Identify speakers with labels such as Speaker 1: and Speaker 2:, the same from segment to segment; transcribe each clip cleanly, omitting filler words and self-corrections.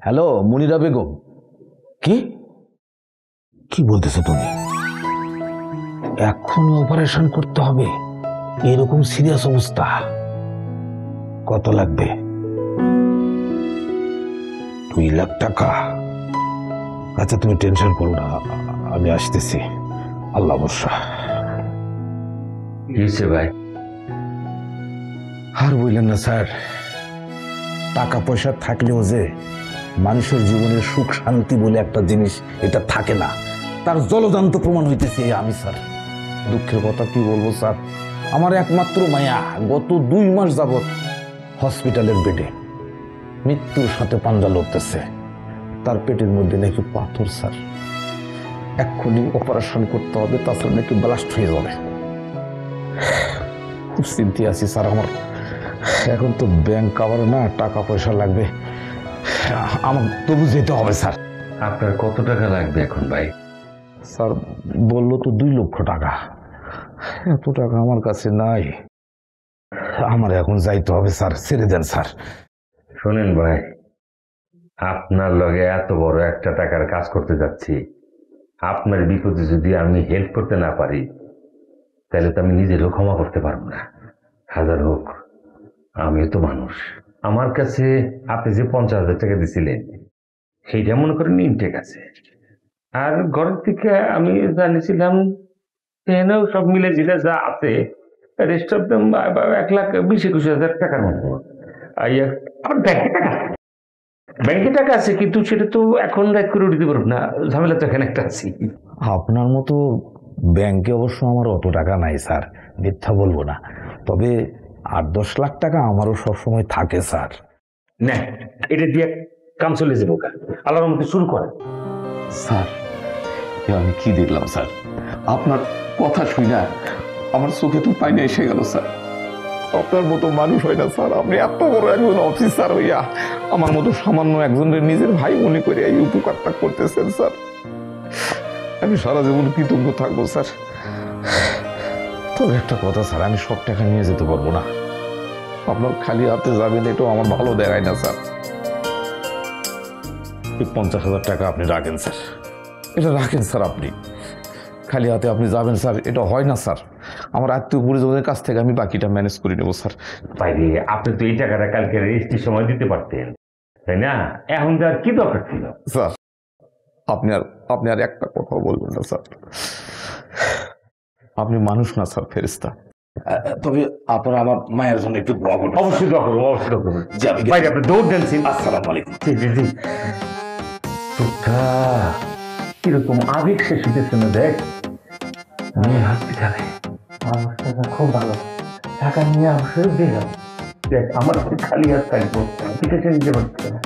Speaker 1: Hello মুনিরা বেগম। কি কি বলতেছো তুমি? এখনই অপারেশন করতে হবে? এরকম সিরিয়াস অবস্থা? কত লাগবে? 2 লাখ টাকা? আচ্ছা তুমি টেনশন করো না, আমি আসতেছি, আল্লাহ ভরসা।
Speaker 2: ভাই
Speaker 1: আর বললেন না স্যার, টাকা পয়সা থাকলেও যে মানুষের জীবনের সুখ শান্তি বলে একটা জিনিস এটা থাকে না, তার জলজান্ত প্রমাণ হইতেছে আমি স্যার। দুঃখের কথা কি বলবো স্যার, আমার একমাত্র মায়া গত 2 মাস যাবৎ হসপিটালের বেডে মৃত্যুর সাথে পাঞ্জা লড়তেছে। তার পেটের মধ্যে নাকি পাথর স্যার, এক্ষুনি অপারেশন করতে হবে, তাছাড়া নাকি ব্লাস্ট হয়ে যাবে। খুব চিন্তায় আছি স্যার আমার। এখন তো ব্যাংক কাভার না, টাকা পয়সা লাগবে, আমার তবু যেতে হবে স্যার।
Speaker 2: আপনার কত টাকা লাগবে এখন ভাই?
Speaker 1: স্যার বললো তো 2 লক্ষ টাকা, এত টাকা আমার কাছে নাই, আমার এখন যাইতে হবে স্যার, ছেড়ে দেন স্যার।
Speaker 2: শোনেন ভাই, আপনার লগে এত বড় একটা টাকার কাজ করতে যাচ্ছি, আপনার বিপদে যদি আমি হেল্প করতে না পারি তাহলে তো আমি নিজেরও ক্ষমা করতে পারবো না। হাজার হোক আমিও তো মানুষ। আমার কাছে আপনি যে 50,000 টাকা দিছিলেন সেইটা মনে করেন ইনটেক আছে, আর ঘরের থেকে আমি জানিছিলাম এখানেও সব মিলে জিলে যা আছে রেস্ট অফ দেম 1,20,000-21,000 টাকার মতো। আমার ব্যাংকে টাকা আছে, কিন্তু সেটা তো এখন রাত করে উঠতে পারবো না, ঝামেলা তো এখানে একটা আছি।
Speaker 1: আপনার মতো ব্যাংকে অবশ্য আমার অত টাকা নাই স্যার, মিথ্যা বলবো না, তবে 8-10 লাখ টাকা আমারও সবসময় থাকে স্যার।
Speaker 2: না, এটা দিয়ে কাম চলে যাবো, আল্লাহর মধ্যে শুরু করেন।
Speaker 3: স্যার আমি কি দেখলাম স্যার, আপনার কথা শুই না আমার চোখে তো পানি এসে গেল স্যার। আপনার মতো মানুষ হয় না স্যার, আপনি এত বড় একজন অফিসার হইয়া আমার মতো সামান্য একজনের নিজের ভাই মনে করে এই উপকারটা করতেছেন স্যার। আমি সারা জীবন কৃতজ্ঞ থাকবো স্যার।
Speaker 1: তবে একটা কথা স্যার, আমি সব টাকা নিয়ে যেতে পারবো না।
Speaker 3: আপনার খালি হাতে যাবেন এটাও আমার ভালো দেখায় না স্যার।
Speaker 1: এই 50,000 টাকা আপনি রাখেন স্যার, এটা রাখেন স্যার। আপনি খালি হাতে আপনি যাবেন স্যার, এটা হয় না স্যার। আমার আত্মীয় পরিজনের কাছ থেকে আমি বাকিটা ম্যানেজ করে নেবো স্যার।
Speaker 2: বাইরে আপনি তো এই টাকাটা কালকে রেজিস্ট্রির সময় দিতে পারতেন, তাই না? এখন তো আর কি দরকার ছিল?
Speaker 3: স্যার আপনি আর একটা কথা বলবেন না স্যার, আপনি মানুষ না স্যার, ফেরেশতা।
Speaker 1: তবে আপনারা আমার মায়ের জন্য একটু দোয়া করবেন।
Speaker 2: অবশ্যই দোয়া করবো, অবশ্যই দোয়া করবো। বাইরে আপনি দৌড় দেন।
Speaker 1: আসসালামু আলাইকুম।
Speaker 2: জি জি জি। কিরকম আবেগ শেষ হইতেছে না, দেখ আমি হসপিটালে অবস্থাটা খুব ভালো, টাকা নিয়ে অবশ্যই দিলাম। দেখ আমার খালি হাত থাকবো, ঠিক আছে, নিতে পারছে না।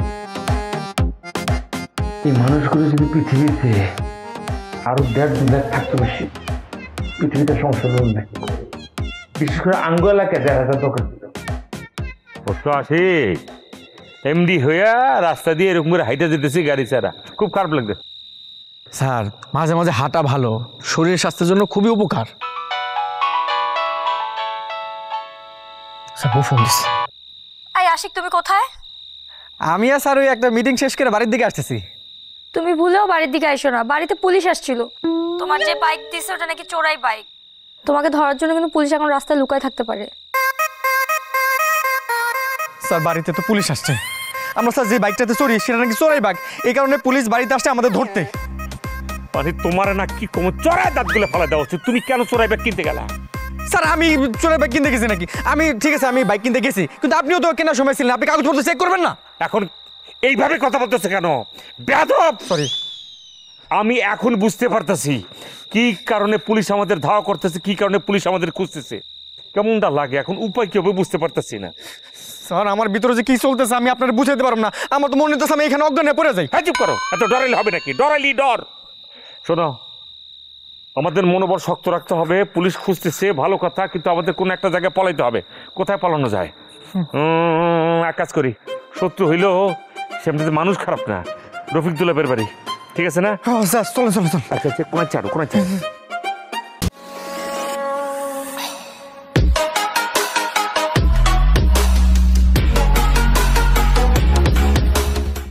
Speaker 2: এই মানুষগুলো যদি পৃথিবীতে আরো 1.5-2 লাখ থাকতে বেশি, পৃথিবীতে সংসার নেই, বিশেষ করে আঙ্গ এলাকায় 1,000 দোকান ছিল। আসি এমডি হইয়া রাস্তা দিয়ে এরকম করে হাইটে যেতেছি গাড়ি ছাড়া, খুব খারাপ লাগবে।
Speaker 4: স্যার মাঝে মাঝে হাঁটা ভালো, শরীর স্বাস্থ্যের জন্য খুবই উপকার। স্যার ফোন দিচ্ছে।
Speaker 5: এই আশিক, তুমি কোথায়?
Speaker 4: আমি আর স্যার ওই একটা মিটিং শেষ করে বাড়ির দিকে আসতেছি।
Speaker 5: তুমি ভুলেও বাড়ির দিকে আইসো না, বাড়িতে পুলিশ আসছিল। তোমার যে বাইক দিছে ওটা নাকি চোরাই বাইক। তোমাকে ধরার জন্য কিন্তু পুলিশ এখন রাস্তায় লুকায় থাকতে পারে।
Speaker 4: স্যার বাড়িতে তো পুলিশ আসছে, আমরা স্যার যে বাইকটাতে চড়ি সেটা নাকি চোরাই বাইক, এই কারণে পুলিশ বাড়িতে আসছে আমাদের ধরতে।
Speaker 2: আরে তোমার না কি কম চড়াই দাঁতগুলো ফেলা দেওয়া উচিত, তুমি কেন চোরাই ব্যাগ কিনতে গেলা?
Speaker 4: স্যার আমি চোরাই বাইক কিনতে গেছি নাকি? আমি ঠিক আছে আমি বাইক কিনতে গেছি, কিন্তু আপনিও তো কেনার সময় ছিলেন, আপনি কাগজপত্র চেক করবেন না?
Speaker 2: এখন এইভাবে কথা বলতেছে কেন বেয়াদব?
Speaker 4: সরি,
Speaker 2: আমি এখন বুঝতে পারতেছি কি কারণে পুলিশ আমাদের ধাওয়া করতেছে, কি কারণে পুলিশ আমাদের খুঁজতেছে। কেমনটা লাগে এখন, উপায় কি হবে বুঝতে পারতেছি না।
Speaker 4: স্যার আমার ভিতরে যে কি চলতেছে আমি আপনার বুঝাইতে পারবো না, আমার তো মনে হচ্ছে আমি এখানে অজ্ঞান হয়ে পড়ে যাই।
Speaker 2: হ্যাঁ চুপ করো, এত ডরাইলে হবে নাকি? ডরাইলি ডর। শোনো, আমাদের মনোবল শক্ত রাখতে হবে। পুলিশ খুঁজতেছে ভালো কথা, কিন্তু আমাদের কোনো একটা জায়গায় পলাইতে হবে। কোথায় পালানো যায়? এক কাজ করি, শত্রু হইলেও সেমনিতে মানুষ খারাপ না, রফিক দুলাবের বাড়ি, ঠিক আছে না?
Speaker 4: হ্যাঁ স্যার চলেন চলেন চলেন।
Speaker 2: আচ্ছা আচ্ছা, কোনায় চারো, কোনায় চারো।